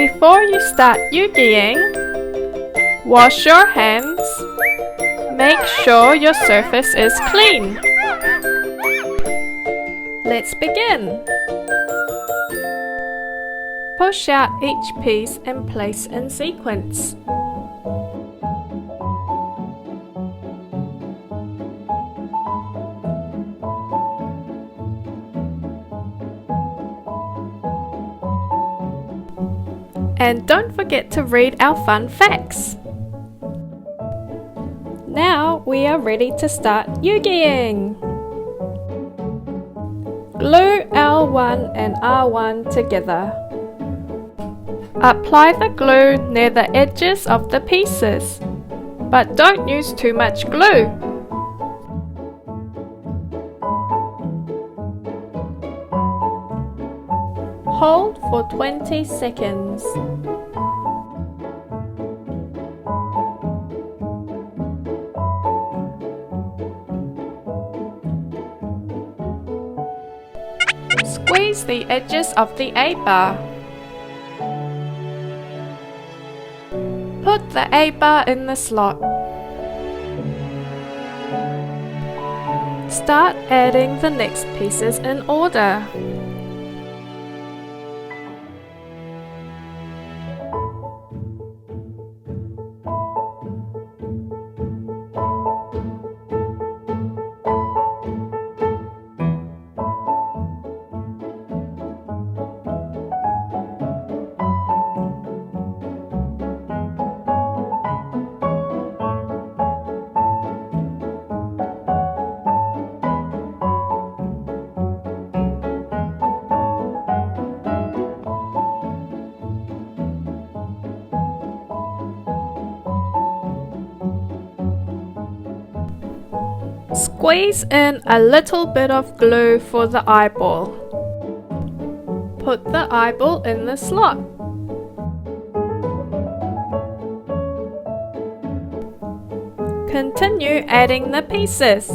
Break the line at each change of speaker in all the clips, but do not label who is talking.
Before you start EUGYing, wash your hands. Make sure your surface is clean. Let's begin. Push out each piece and place in sequence. And don't forget to read our fun facts. Now we are ready to start EUGYing. Glue L1 and R1 together. Apply the glue near the edges of the pieces, but don't use too much glue. Hold for 20 seconds. Squeeze the edges of the A-bar. Put the A-bar in the slot. Start adding the next pieces in order. Squeeze in a little bit of glue for the eyeball. Put the eyeball in the slot. Continue adding the pieces.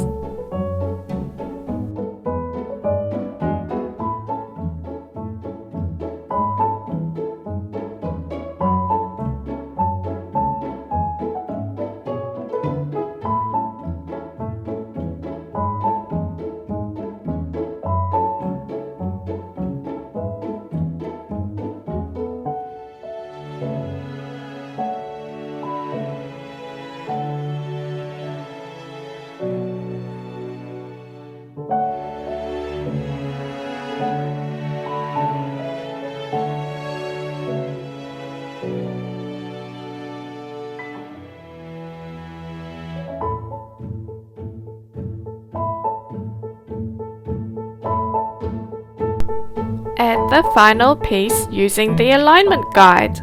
Add the final piece using the alignment guide.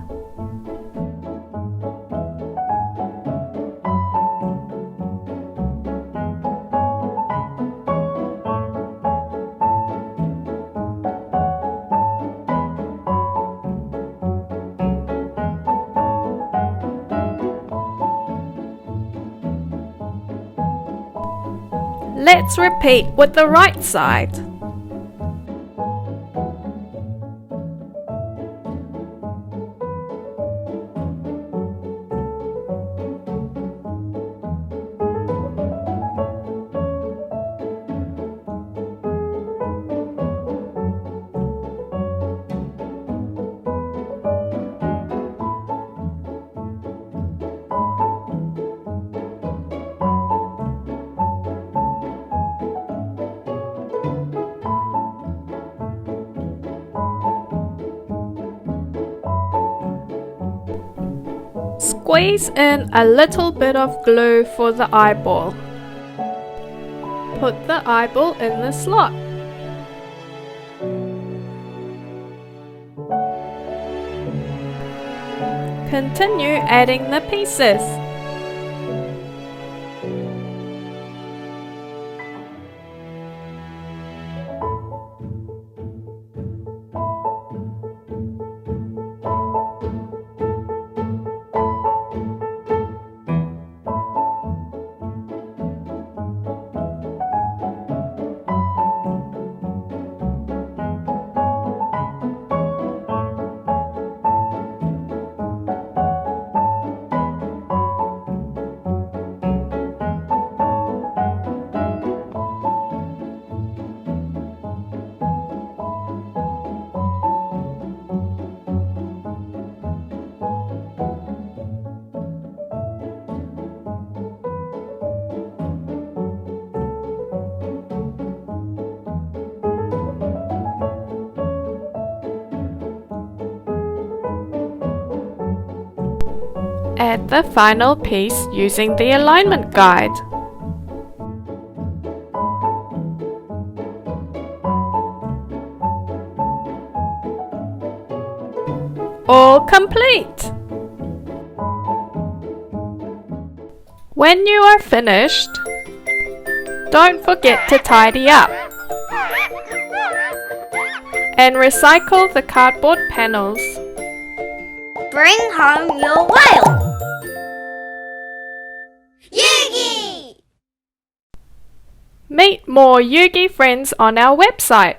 Let's repeat with the right side. Squeeze in a little bit of glue for the eyeball. Put the eyeball in the slot. Continue adding the pieces. Add the final piece using the alignment guide. All complete! When you are finished, don't forget to tidy up and recycle the cardboard panels.
Bring home your whale! EUGY!
Meet more EUGY friends on our website.